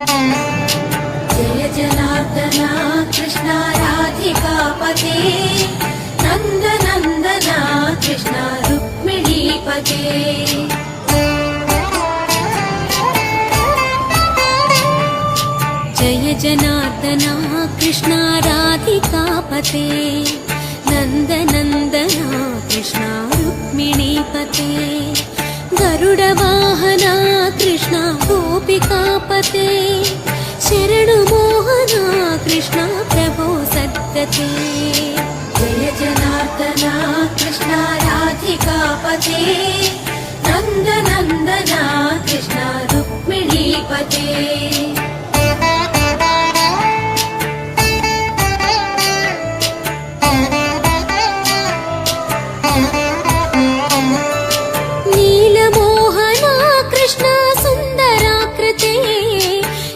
जय जनार्दना कृष्ण राधिकापते नन्दनन्दना कृष्ण रुक्मिणीपते। जय जनार्दना कृष्ण राधिकापते नन्दनन्दना कृष्ण रुक्मिणीपते। गरुडवाहना कृष्ण गोपिकापते शरणुमोहना कृष्ण प्रभो सद्गते। जय जनार्दना कृष्ण राधिकापते नन्दनन्दना कृष्ण रुक्मिणीपते।